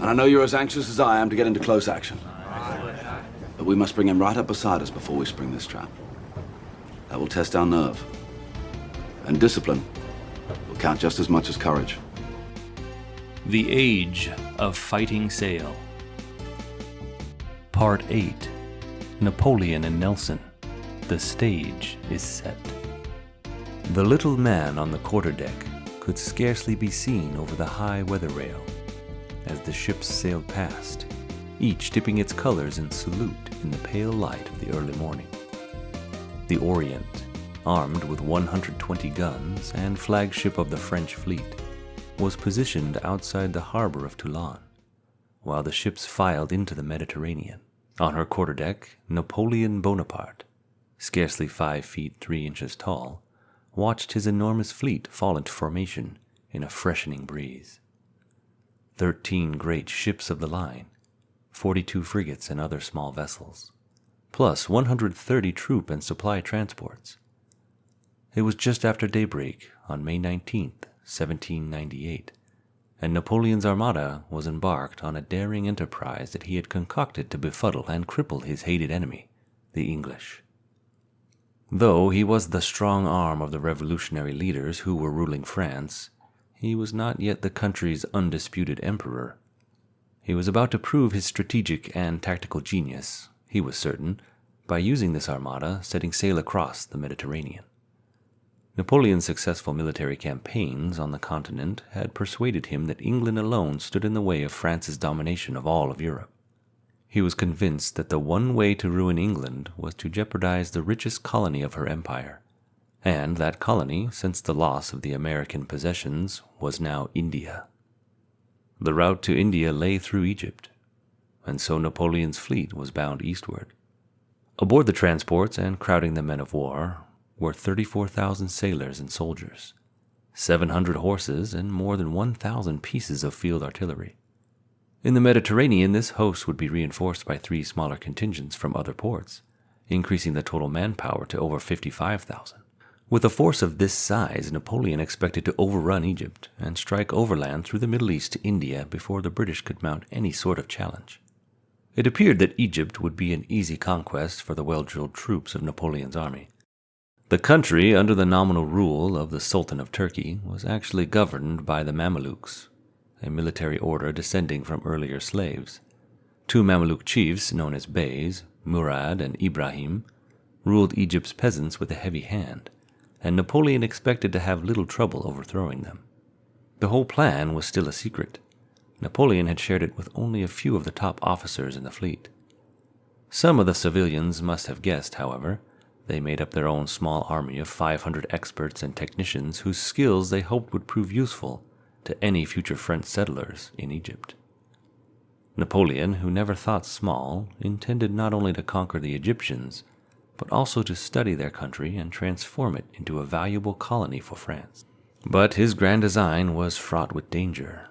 And I know you're as anxious as I am to get into close action. But we must bring him right up beside us before we spring this trap. That will test our nerve. And discipline will count just as much as courage. The Age of Fighting Sail. Part 8. Napoleon and Nelson. The stage is set. The little man on the quarterdeck could scarcely be seen over the high weather rail as the ships sailed past, each dipping its colors in salute in the pale light of the early morning. The Orient, armed with 120 guns and flagship of the French fleet, was positioned outside the harbor of Toulon, while the ships filed into the Mediterranean. On her quarterdeck, Napoleon Bonaparte, scarcely 5 feet 3 inches tall, watched his enormous fleet fall into formation in a freshening breeze. 13 great ships of the line, 42 frigates and other small vessels, plus 130 troop and supply transports. It was just after daybreak on May 19th, 1798, and Napoleon's armada was embarked on a daring enterprise that he had concocted to befuddle and cripple his hated enemy, the English. Though he was the strong arm of the revolutionary leaders who were ruling France, he was not yet the country's undisputed emperor. He was about to prove his strategic and tactical genius, he was certain, by using this armada setting sail across the Mediterranean. Napoleon's successful military campaigns on the continent had persuaded him that England alone stood in the way of France's domination of all of Europe. He was convinced that the one way to ruin England was to jeopardize the richest colony of her empire, and that colony, since the loss of the American possessions, was now India. The route to India lay through Egypt, and so Napoleon's fleet was bound eastward. Aboard the transports and crowding the men of war were 34,000 sailors and soldiers, 700 horses, and more than 1,000 pieces of field artillery. In the Mediterranean, this host would be reinforced by 3 smaller contingents from other ports, increasing the total manpower to over 55,000. With a force of this size, Napoleon expected to overrun Egypt and strike overland through the Middle East to India before the British could mount any sort of challenge. It appeared that Egypt would be an easy conquest for the well-drilled troops of Napoleon's army. The country, under the nominal rule of the Sultan of Turkey, was actually governed by the Mamelukes, a military order descending from earlier slaves. 2 Mameluke chiefs, known as Beys, Murad and Ibrahim, ruled Egypt's peasants with a heavy hand, and Napoleon expected to have little trouble overthrowing them. The whole plan was still a secret. Napoleon had shared it with only a few of the top officers in the fleet. Some of the civilians must have guessed, however. They made up their own small army of 500 experts and technicians whose skills they hoped would prove useful to any future French settlers in Egypt. Napoleon, who never thought small, intended not only to conquer the Egyptians, but also to study their country and transform it into a valuable colony for France. But his grand design was fraught with danger.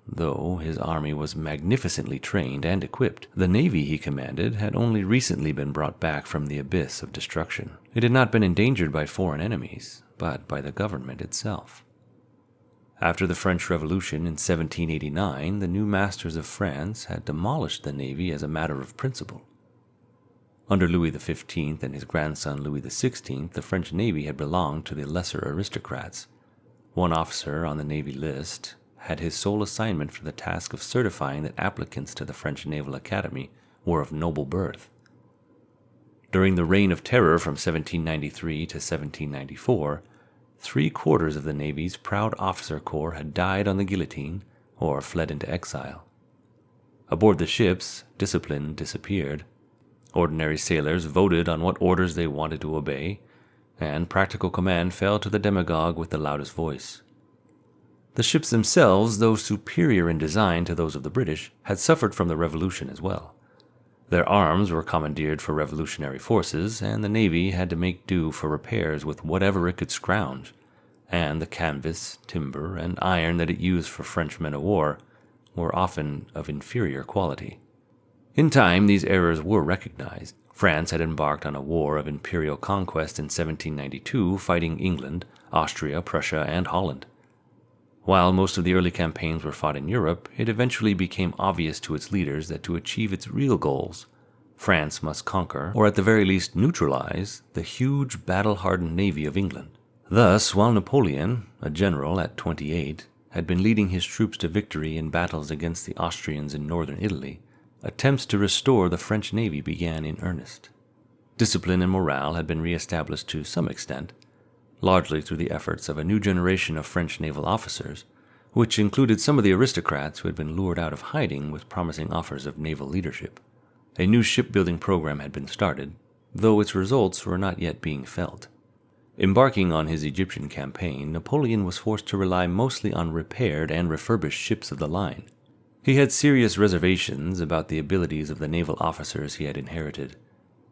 Though his army was magnificently trained and equipped, the navy he commanded had only recently been brought back from the abyss of destruction. It had not been endangered by foreign enemies, but by the government itself. After the French Revolution in 1789, the new masters of France had demolished the navy as a matter of principle. Under Louis XV and his grandson Louis XVI, the French navy had belonged to the lesser aristocrats. One officer on the navy list had his sole assignment for the task of certifying that applicants to the French Naval Academy were of noble birth. During the Reign of Terror from 1793 to 1794, 3/4 of the Navy's proud officer corps had died on the guillotine or fled into exile. Aboard the ships, discipline disappeared. Ordinary sailors voted on what orders they wanted to obey, and practical command fell to the demagogue with the loudest voice. The ships themselves, though superior in design to those of the British, had suffered from the Revolution as well. Their arms were commandeered for revolutionary forces, and the Navy had to make do for repairs with whatever it could scrounge, and the canvas, timber, and iron that it used for French men-of-war were often of inferior quality. In time, these errors were recognized. France had embarked on a war of imperial conquest in 1792, fighting England, Austria, Prussia, and Holland. While most of the early campaigns were fought in Europe, it eventually became obvious to its leaders that to achieve its real goals, France must conquer, or at the very least neutralize, the huge battle-hardened navy of England. Thus, while Napoleon, a general at 28, had been leading his troops to victory in battles against the Austrians in northern Italy, attempts to restore the French navy began in earnest. Discipline and morale had been re-established to some extent, largely through the efforts of a new generation of French naval officers, which included some of the aristocrats who had been lured out of hiding with promising offers of naval leadership. A new shipbuilding program had been started, though its results were not yet being felt. Embarking on his Egyptian campaign, Napoleon was forced to rely mostly on repaired and refurbished ships of the line. He had serious reservations about the abilities of the naval officers he had inherited.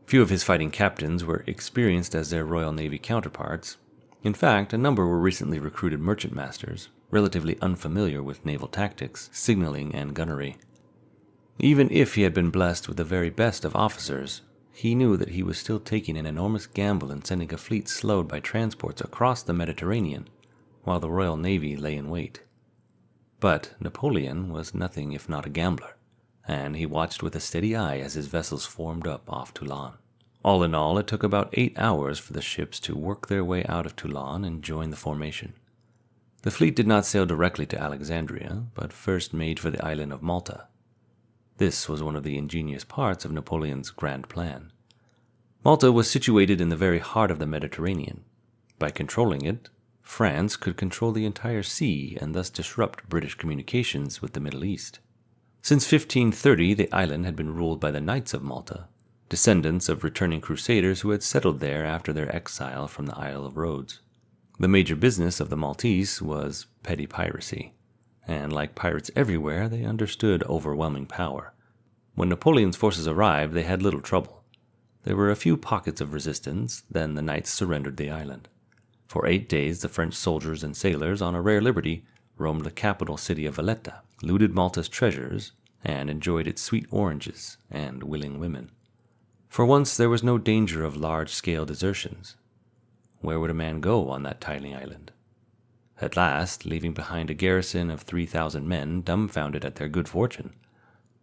Few of his fighting captains were experienced as their Royal Navy counterparts. In fact, a number were recently recruited merchant masters, relatively unfamiliar with naval tactics, signaling, and gunnery. Even if he had been blessed with the very best of officers, he knew that he was still taking an enormous gamble in sending a fleet slowed by transports across the Mediterranean, while the Royal Navy lay in wait. But Napoleon was nothing if not a gambler, and he watched with a steady eye as his vessels formed up off Toulon. All in all, it took about 8 hours for the ships to work their way out of Toulon and join the formation. The fleet did not sail directly to Alexandria, but first made for the island of Malta. This was one of the ingenious parts of Napoleon's grand plan. Malta was situated in the very heart of the Mediterranean. By controlling it, France could control the entire sea and thus disrupt British communications with the Middle East. Since 1530, the island had been ruled by the Knights of Malta, descendants of returning crusaders who had settled there after their exile from the Isle of Rhodes. The major business of the Maltese was petty piracy, and like pirates everywhere, they understood overwhelming power. When Napoleon's forces arrived, they had little trouble. There were a few pockets of resistance, then the knights surrendered the island. For 8 days, the French soldiers and sailors, on a rare liberty, roamed the capital city of Valletta, looted Malta's treasures, and enjoyed its sweet oranges and willing women. For once, there was no danger of large-scale desertions. Where would a man go on that tiny island? At last, leaving behind a garrison of 3,000 men dumbfounded at their good fortune,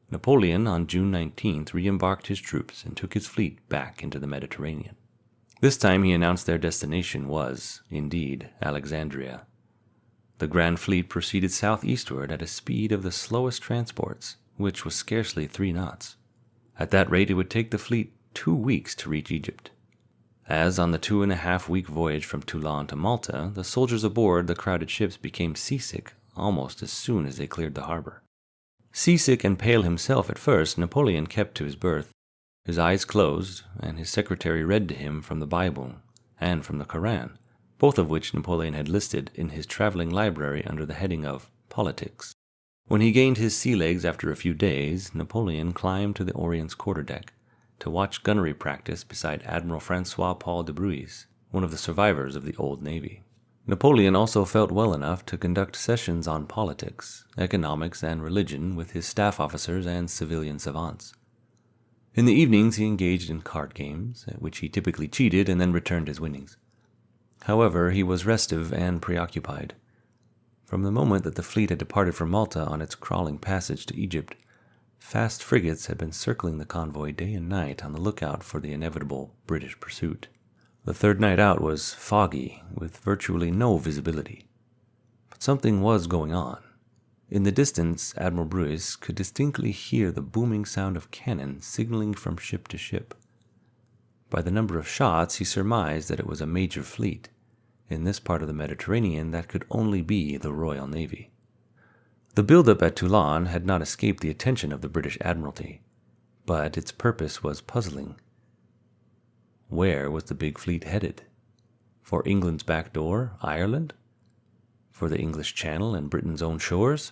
Napoleon on June 19th re-embarked his troops and took his fleet back into the Mediterranean. This time he announced their destination was, indeed, Alexandria. The Grand Fleet proceeded southeastward at a speed of the slowest transports, which was scarcely 3 knots. At that rate it would take the fleet 2 weeks to reach Egypt. As on the 2.5-week voyage from Toulon to Malta, the soldiers aboard the crowded ships became seasick almost as soon as they cleared the harbor. Seasick and pale himself at first, Napoleon kept to his berth. His eyes closed, and his secretary read to him from the Bible and from the Koran, both of which Napoleon had listed in his traveling library under the heading of Politics. When he gained his sea legs after a few days, Napoleon climbed to the Orient's quarterdeck to watch gunnery practice beside Admiral Francois-Paul de Bruys, one of the survivors of the old Navy. Napoleon also felt well enough to conduct sessions on politics, economics, and religion with his staff officers and civilian savants. In the evenings he engaged in card games, at which he typically cheated and then returned his winnings. However, he was restive and preoccupied. From the moment that the fleet had departed from Malta on its crawling passage to Egypt, fast frigates had been circling the convoy day and night on the lookout for the inevitable British pursuit. The third night out was foggy, with virtually no visibility. But something was going on. In the distance, Admiral Bruys could distinctly hear the booming sound of cannon signaling from ship to ship. By the number of shots, he surmised that it was a major fleet. In this part of the Mediterranean, that could only be the Royal Navy. The build-up at Toulon had not escaped the attention of the British Admiralty, but its purpose was puzzling. Where was the big fleet headed? For England's back door, Ireland? For the English Channel and Britain's own shores?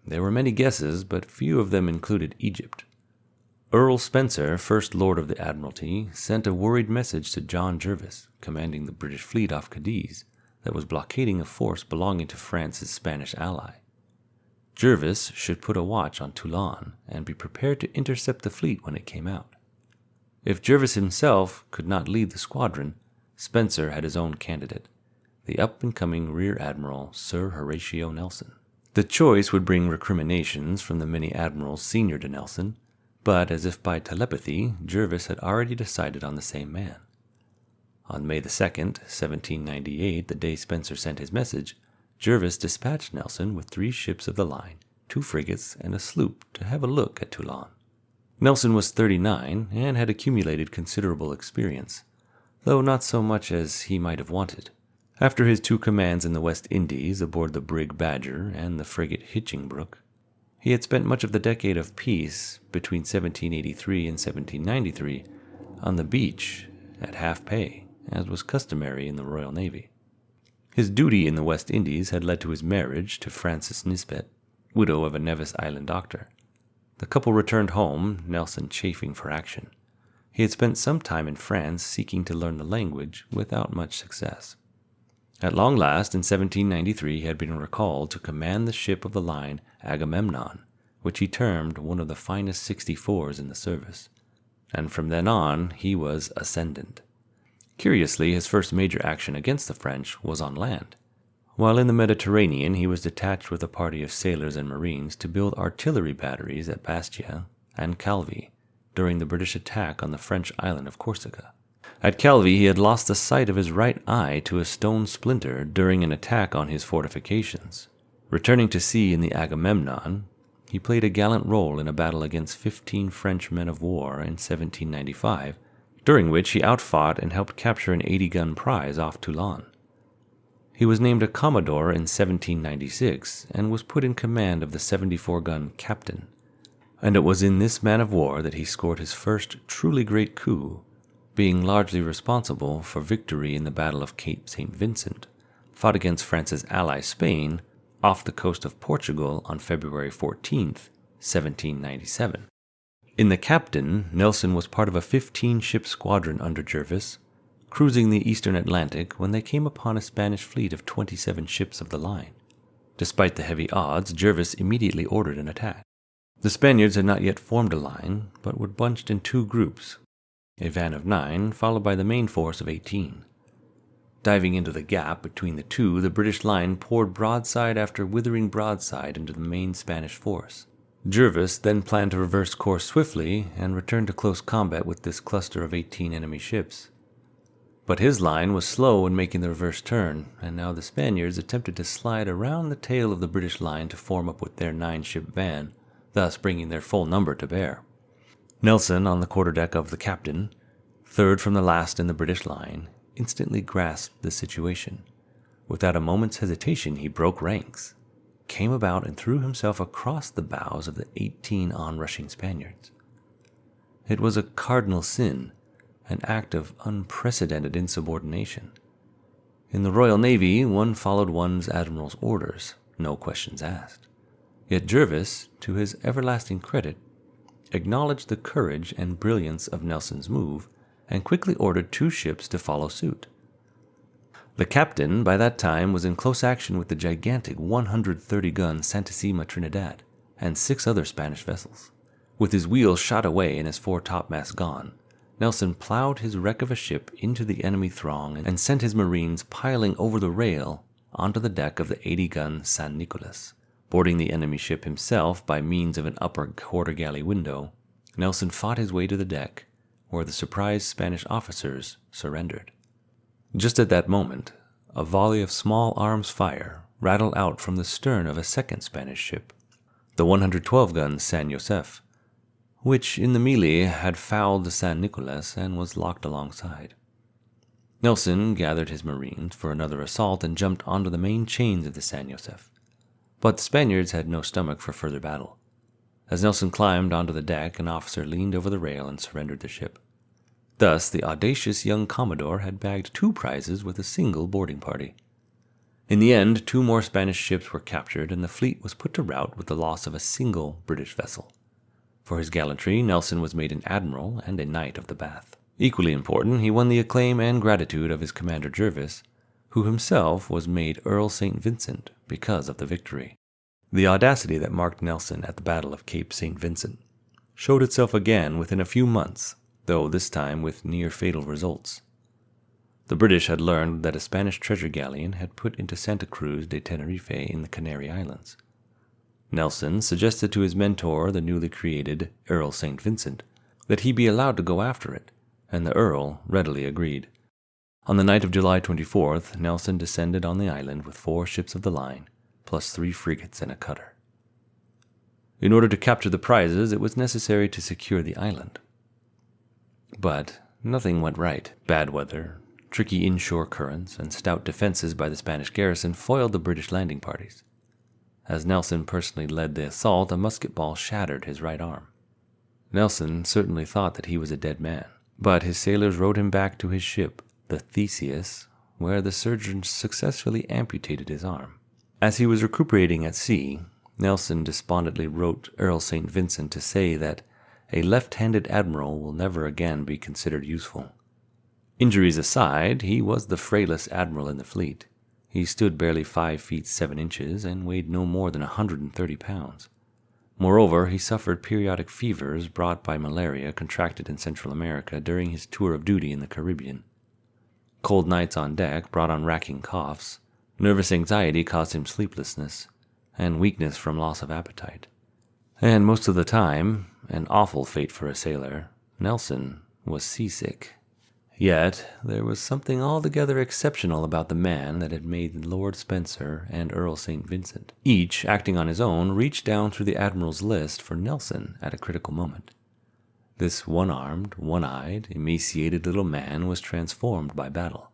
There were many guesses, but few of them included Egypt. Earl Spencer, First Lord of the Admiralty, sent a worried message to John Jervis, commanding the British fleet off Cadiz, that was blockading a force belonging to France's Spanish ally. Jervis should put a watch on Toulon and be prepared to intercept the fleet when it came out. If Jervis himself could not lead the squadron, Spencer had his own candidate, the up-and-coming Rear Admiral Sir Horatio Nelson. The choice would bring recriminations from the many admirals senior to Nelson, but as if by telepathy, Jervis had already decided on the same man. On May the 2nd, 1798, the day Spencer sent his message, Jervis dispatched Nelson with 3 ships of the line, 2 frigates, and a sloop to have a look at Toulon. Nelson was 39 and had accumulated considerable experience, though not so much as he might have wanted. After his 2 commands in the West Indies aboard the brig Badger and the frigate Hitchingbrook, he had spent much of the decade of peace between 1783 and 1793 on the beach at half pay, as was customary in the Royal Navy. His duty in the West Indies had led to his marriage to Frances Nisbet, widow of a Nevis Island doctor. The couple returned home, Nelson chafing for action. He had spent some time in France seeking to learn the language without much success. At long last, in 1793, he had been recalled to command the ship of the line Agamemnon, which he termed one of the finest 64s in the service, and from then on he was ascendant. Curiously, his first major action against the French was on land. While in the Mediterranean, he was detached with a party of sailors and marines to build artillery batteries at Bastia and Calvi during the British attack on the French island of Corsica. At Calvi, he had lost the sight of his right eye to a stone splinter during an attack on his fortifications. Returning to sea in the Agamemnon, he played a gallant role in a battle against 15 French men of war in 1795, during which he outfought and helped capture an 80-gun prize off Toulon. He was named a Commodore in 1796 and was put in command of the 74-gun Captain, and it was in this man of war that he scored his first truly great coup, being largely responsible for victory in the Battle of Cape St. Vincent, fought against France's ally Spain off the coast of Portugal on February 14, 1797. In the Captain, Nelson was part of a 15-ship squadron under Jervis, cruising the eastern Atlantic when they came upon a Spanish fleet of 27 ships of the line. Despite the heavy odds, Jervis immediately ordered an attack. The Spaniards had not yet formed a line, but were bunched in 2 groups, a van of 9, followed by the main force of 18. Diving into the gap between the 2, the British line poured broadside after withering broadside into the main Spanish force. Jervis then planned to reverse course swiftly and return to close combat with this cluster of 18 enemy ships. But his line was slow in making the reverse turn, and now the Spaniards attempted to slide around the tail of the British line to form up with their 9-ship van, thus bringing their full number to bear. Nelson, on the quarterdeck of the Captain, third from the last in the British line, instantly grasped the situation. Without a moment's hesitation, he broke ranks, came about and threw himself across the bows of the 18 onrushing Spaniards. It was a cardinal sin, an act of unprecedented insubordination. In the Royal Navy, one followed one's admiral's orders, no questions asked. Yet Jervis, to his everlasting credit, acknowledged the courage and brilliance of Nelson's move and quickly ordered 2 ships to follow suit. The Captain, by that time, was in close action with the gigantic 130-gun Santissima Trinidad and 6 other Spanish vessels. With his wheels shot away and his 4 topmasts gone, Nelson plowed his wreck of a ship into the enemy throng and sent his marines piling over the rail onto the deck of the 80-gun San Nicolas. Boarding the enemy ship himself by means of an upper quarter-galley window, Nelson fought his way to the deck, where the surprised Spanish officers surrendered. Just at that moment, a volley of small arms fire rattled out from the stern of a second Spanish ship, the 112-gun San Josef, which in the melee had fouled the San Nicolas and was locked alongside. Nelson gathered his marines for another assault and jumped onto the main chains of the San Josef. But the Spaniards had no stomach for further battle. As Nelson climbed onto the deck, an officer leaned over the rail and surrendered the ship. Thus, the audacious young Commodore had bagged 2 prizes with a single boarding party. In the end, 2 more Spanish ships were captured, and the fleet was put to rout with the loss of a single British vessel. For his gallantry, Nelson was made an admiral and a Knight of the Bath. Equally important, he won the acclaim and gratitude of his commander Jervis, who himself was made Earl St. Vincent because of the victory. The audacity that marked Nelson at the Battle of Cape St. Vincent showed itself again within a few months, though this time with near-fatal results. The British had learned that a Spanish treasure galleon had put into Santa Cruz de Tenerife in the Canary Islands. Nelson suggested to his mentor, the newly created Earl St. Vincent, that he be allowed to go after it, and the Earl readily agreed. On the night of July 24th, Nelson descended on the island with 4 ships of the line, plus 3 frigates and a cutter. In order to capture the prizes, it was necessary to secure the island. But nothing went right. Bad weather, tricky inshore currents, and stout defenses by the Spanish garrison foiled the British landing parties. As Nelson personally led the assault, a musket ball shattered his right arm. Nelson certainly thought that he was a dead man, but his sailors rowed him back to his ship, the Theseus, where the surgeons successfully amputated his arm. As he was recuperating at sea, Nelson despondently wrote Earl St. Vincent to say that a left-handed admiral will never again be considered useful. Injuries aside, he was the frailest admiral in the fleet. He stood barely 5 feet 7 inches and weighed no more than 130 pounds. Moreover, he suffered periodic fevers brought by malaria contracted in Central America during his tour of duty in the Caribbean. Cold nights on deck brought on racking coughs, nervous anxiety caused him sleeplessness, and weakness from loss of appetite. And most of the time, an awful fate for a sailor, Nelson was seasick. Yet there was something altogether exceptional about the man that had made Lord Spencer and Earl St. Vincent. Each, acting on his own, reached down through the Admiral's list for Nelson at a critical moment. This one-armed, one-eyed, emaciated little man was transformed by battle.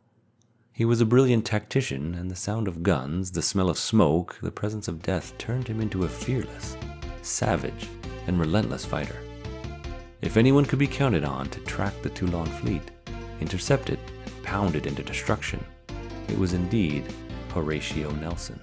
He was a brilliant tactician, and the sound of guns, the smell of smoke, the presence of death turned him into a fearless, savage, and relentless fighter. If anyone could be counted on to track the Toulon fleet, intercept it, and pound it into destruction, it was indeed Horatio Nelson.